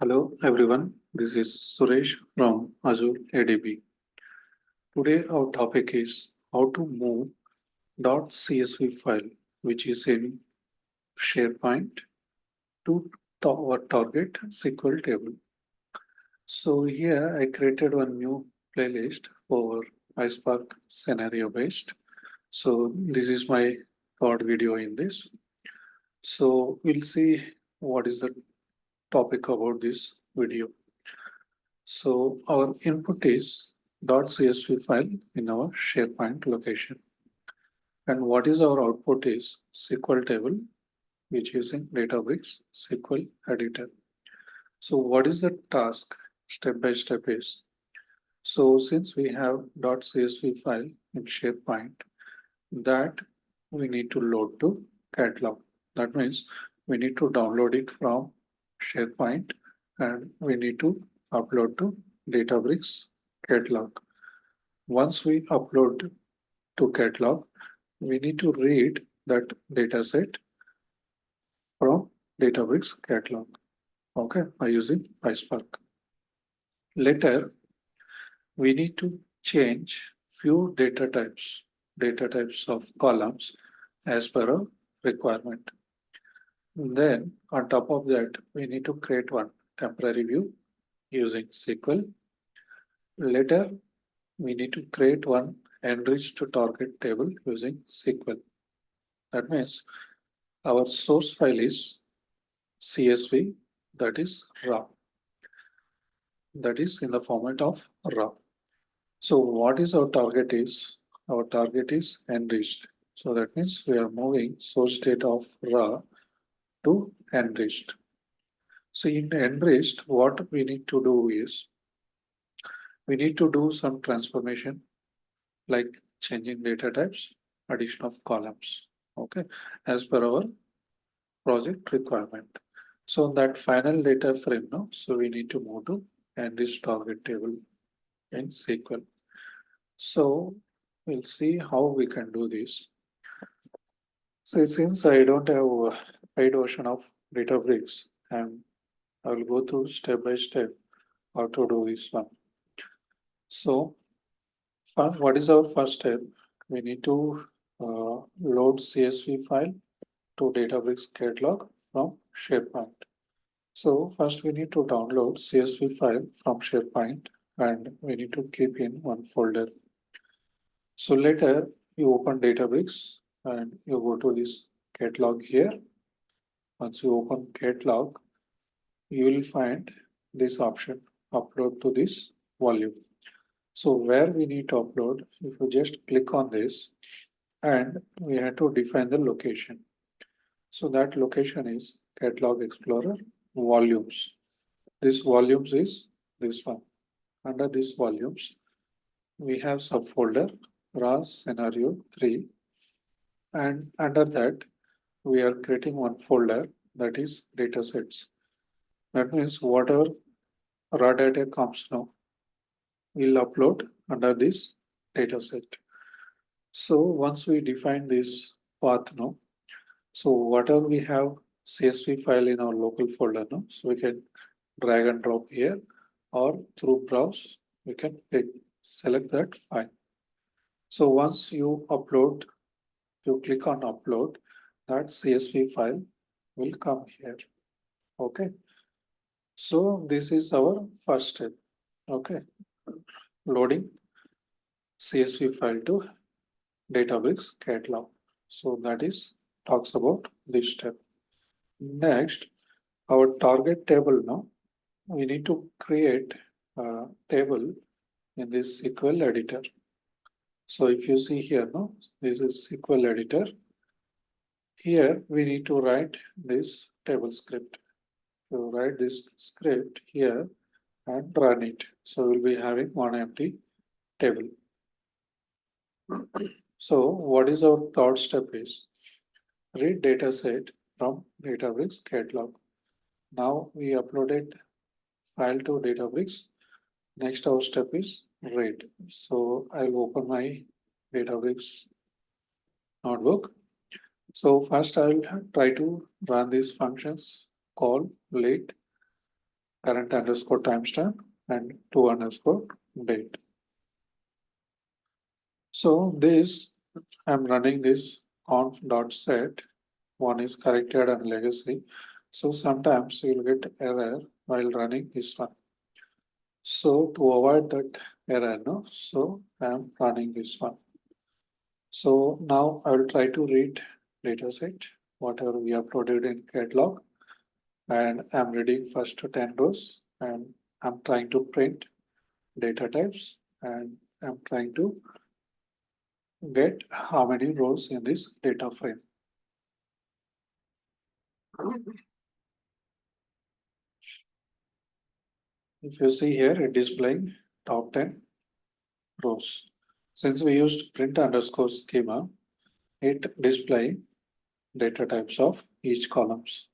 Hello everyone, this is Suresh from Azure ADB. Today our topic is how to move .csv file which is in SharePoint to our target SQL table. So here I created one new playlist for PySpark scenario based. So this is my third video in this. So we'll see what is the topic about this video. So our input is .csv file in our SharePoint location. And what is our output is SQL table, which is in Databricks SQL Editor. So what is the task step by step is? So since we have .csv file in SharePoint, that we need to load to catalog. That means we need to download it from SharePoint and we need to upload to Databricks Catalog. Once we upload to Catalog, we need to read that dataset from Databricks Catalog, okay, by using PySpark. Later, we need to change few data types of columns as per a requirement. Then on top of that, we need to create one temporary view using SQL. Later, we need to create one enriched target table using SQL. That means our source file is CSV, that is raw. That is in the format of raw. So what is our target is? Our target is enriched. So that means we are moving source data of raw to enriched. So in enriched, what we need to do is we need to do some transformation like changing data types, addition of columns, okay, as per our project requirement. So that final data frame now, so we need to move to enriched target table in SQL. So we'll see how we can do this. So since I don't have a paid version of Databricks, and I will go through step by step how to do this one. So what is our first step? We need to load CSV file to Databricks Catalog from SharePoint. So first we need to download CSV file from SharePoint and we need to keep in one folder. So later you open Databricks and you go to this catalog here. Once you open catalog, you will find this option, upload to this volume. So where we need to upload, if you just click on this and we have to define the location. So that location is Catalog Explorer volumes. This volumes is this one. Under this volumes, we have subfolder raw scenario 3. And under that, we are creating one folder that is datasets. That means whatever raw data comes now, we'll upload under this dataset. So once we define this path now, so whatever we have CSV file in our local folder now, so we can drag and drop here or through browse, we can select that file. So once you upload, you click on upload, that CSV file will come here. Okay. So this is our first step. Okay. Loading CSV file to Databricks Catalog. So that is talks about this step. Next, our target table now. We need to create a table in this SQL Editor. So if you see here now, this is SQL Editor. Here we need to write this table script. So write this script here and run it. So we'll be having one empty table. So what is our third step is read dataset from Databricks Catalog. Now we uploaded file to Databricks. Next our step is read. So I'll open my Databricks notebook. So first I'll try to run these functions call late current underscore timestamp and to underscore date. So this, I'm running this conf.set. One is corrected and legacy. So sometimes you'll get error while running this one. So to avoid that error, no, so I'm running this one. So now I will try to read dataset, whatever we uploaded in catalog, and I'm reading first 10 rows, and I'm trying to print data types, and I'm trying to get how many rows in this data frame. If you see here, it displaying top 10 rows. Since we used print underscore schema, it display data types of each columns.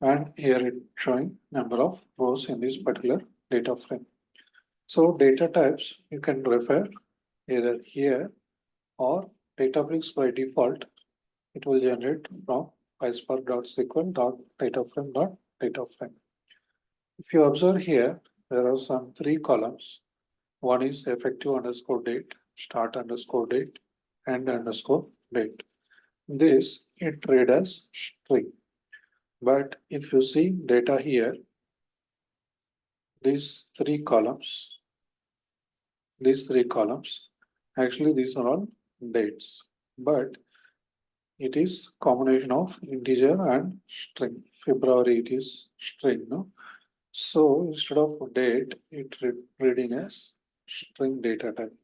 And here it showing number of rows in this particular data frame. So data types you can refer either here or Databricks by default. It will generate from PySpark.sql.dataframe.dataframe. If you observe here, there are some 3 columns. One is effective underscore date, start underscore date, end underscore date. This it read as string. But if you see data here, these 3 columns, actually these are all dates, but it is combination of integer and string. February it is string, no? So instead of date, it reading as string data type.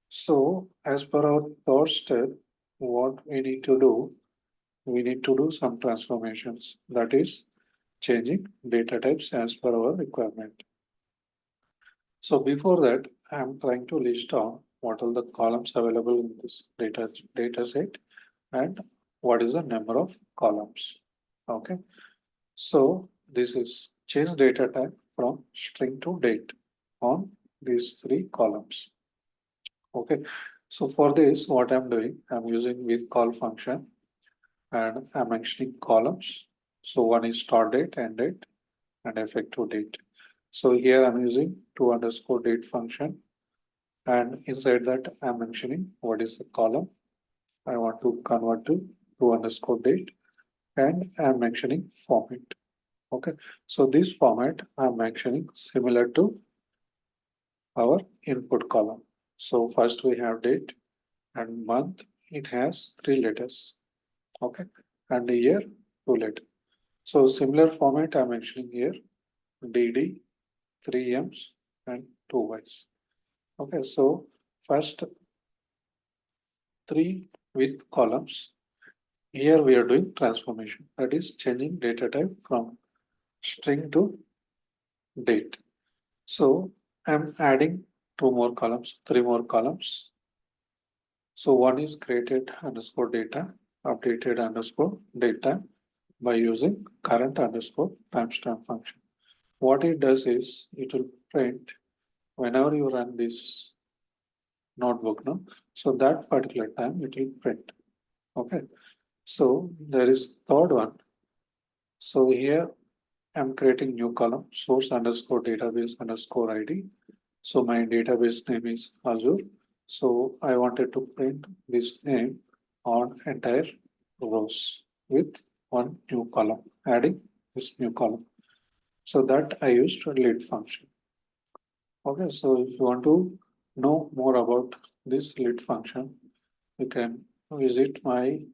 So as per our third step, what we need to do some transformations, that is changing data types as per our requirement. So before that, I'm trying to list down what are the columns available in this data set and what is the number of columns. Okay. So this is change data type from string to date on these 3 columns. Okay. So for this, what I'm doing, I'm using with call function and I'm mentioning columns. So one is start date, end date, and effective date. So here I'm using to underscore date function, and inside that I'm mentioning what is the column I want to convert to underscore date, and I'm mentioning format. Okay, so this format I'm mentioning similar to our input column. So first we have date and month, it has 3 letters. Okay, and year 2 letters. So similar format I'm mentioning here, DD, 3 M's and 2 Y's. Okay, so first 3 with columns. Here we are doing transformation, that is changing data type from string to date. So I'm adding 2 more columns, 3 more columns. So one is created underscore data, updated underscore data by using current underscore timestamp function. What it does is it will print whenever you run this notebook, no? So that particular time it will print. Okay. So there is third one. So here I'm creating new column, source underscore database underscore ID. So my database name is Azure. So I wanted to print this name on entire rows with one new column, adding this new column. So that I used lead function. Okay, so if you want to know more about this lead function, you can visit my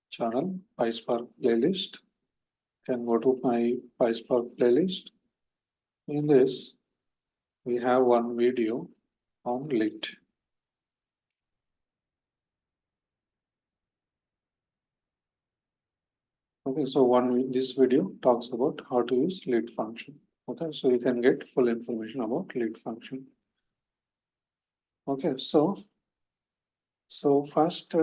channel PySpark playlist. You can go to my PySpark playlist. In this, we have one video on lead. Okay, so this video talks about how to use lead function. Okay, so you can get full information about lead function. Okay, so first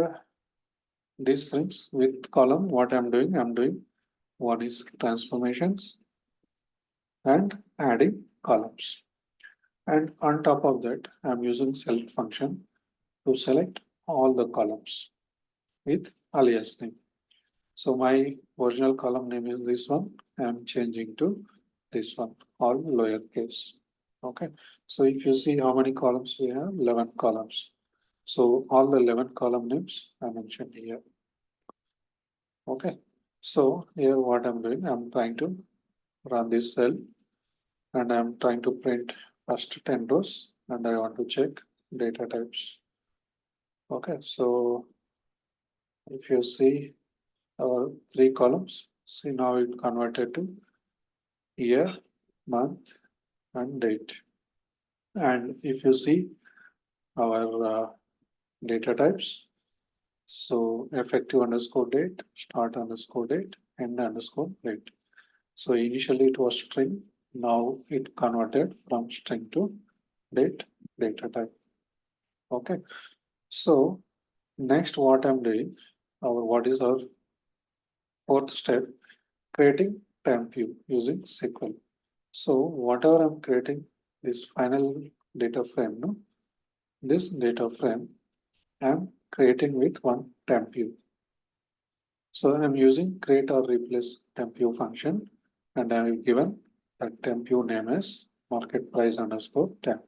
these things with column, what I'm doing one is transformations and adding columns. And on top of that, I'm using select function to select all the columns with alias name. So my original column name is this one. I'm changing to this one, all lowercase. Okay, so if you see how many columns we have, 11 columns. So all the 11 column names I mentioned here. Okay, so here what I'm doing, I'm trying to run this cell and I'm trying to print first 10 rows and I want to check data types. Okay, so if you see our 3 columns, see now it converted to year, month, and date. And if you see our data types, so effective underscore date, start underscore date, end underscore date. So initially it was string, now it converted from string to date data type. Okay, so next what I'm doing, what is our fourth step, creating temp view using SQL. So whatever I'm creating, this final data frame, no? This data frame I'm creating with one temp view. So I'm using create or replace temp view function and I have given that temp view name as market price underscore temp.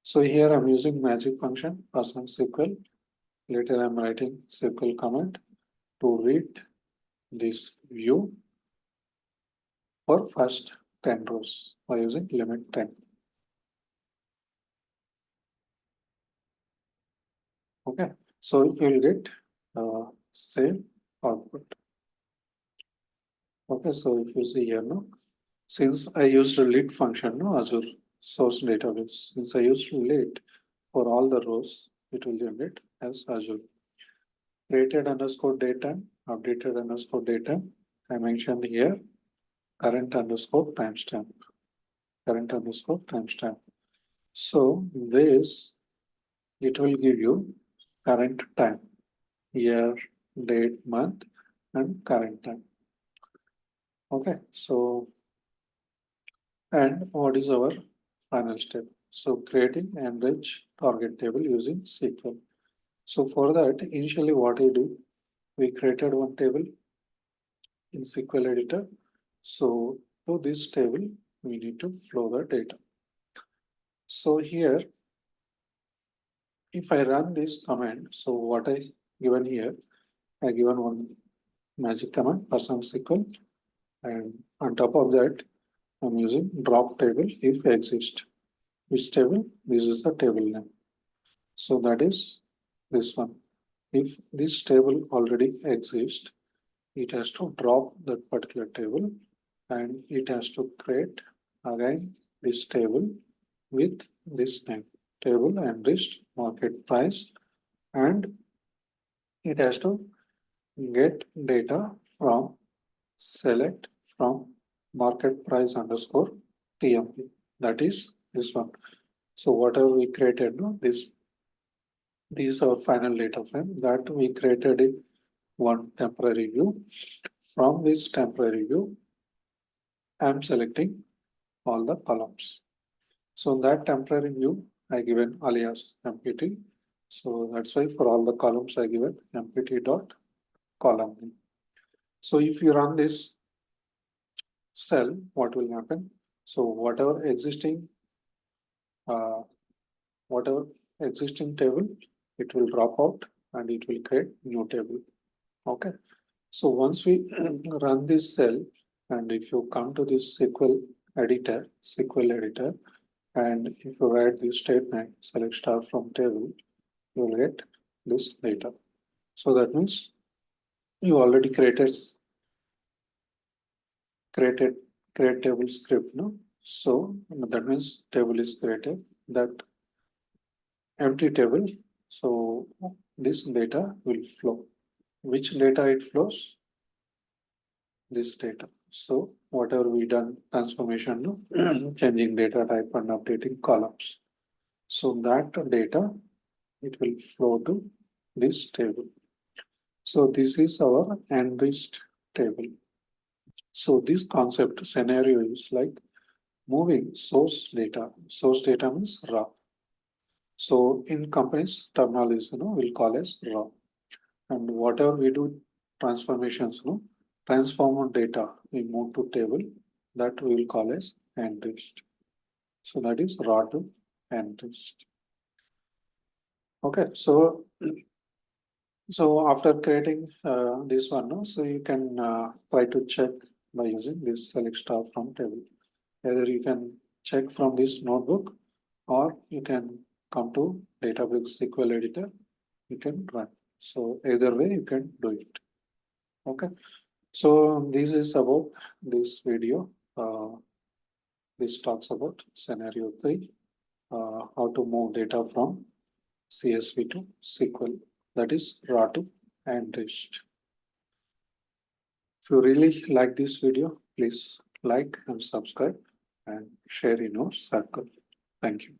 So here I'm using magic function person SQL. Later I'm writing SQL command to read this view for first 10 rows by using limit 10. Okay, so you will get same output. Okay, so if you see here now, since I used a lit function, no Azure source database, since I used lit for all the rows, it will generate as Azure. Created underscore data, updated underscore data. I mentioned here current underscore timestamp. Current underscore timestamp. So this it will give you current time, year, date, month, and current time. Okay, so and what is our final step? So creating enriched target table using SQL. So for that, initially what I do, we created one table in SQL Editor. So to this table, we need to flow the data. So here, if I run this command, so what I given here, I given one magic command person SQL, and on top of that, I'm using drop table if exist. Which table? This is the table name. So that is this one. If this table already exists, it has to drop that particular table and it has to create again this table with this name, table enriched market price, and it has to get data from select from market price underscore TMP. That is this one. So whatever we created, no, this is our final data frame that we created in one temporary view. From this temporary view, I'm selecting all the columns. So in that temporary view, I given alias MPT. So that's why for all the columns I given MPT dot column name. So if you run this cell, what will happen? So whatever existing table, it will drop out and it will create new table. Okay. So once we run this cell, and if you come to this SQL editor, and if you write this statement, select star from table, you will get this data. So that means you already create table script, no? So that means table is created, that empty table. So this data will flow. Which data it flows? This data. So whatever we done transformation, no? Changing data type and updating columns. So that data, it will flow to this table. So this is our enriched table. So this concept scenario is like moving source data. Source data means raw. So in companies, terminology, we'll call as raw. And whatever we do transformations, transform data, we move to table. that we will call as enriched. So that is raw to enriched. Okay, so after creating this one, no, so you can try to check by using this select star from table. Either you can check from this notebook, or you can come to Databricks SQL Editor, you can run. So either way you can do it. Okay, so this is about this video. This talks about scenario 3, how to move data from CSV to SQL, that is raw to enriched. If you really like this video, please like and subscribe and share in your circle. Thank you.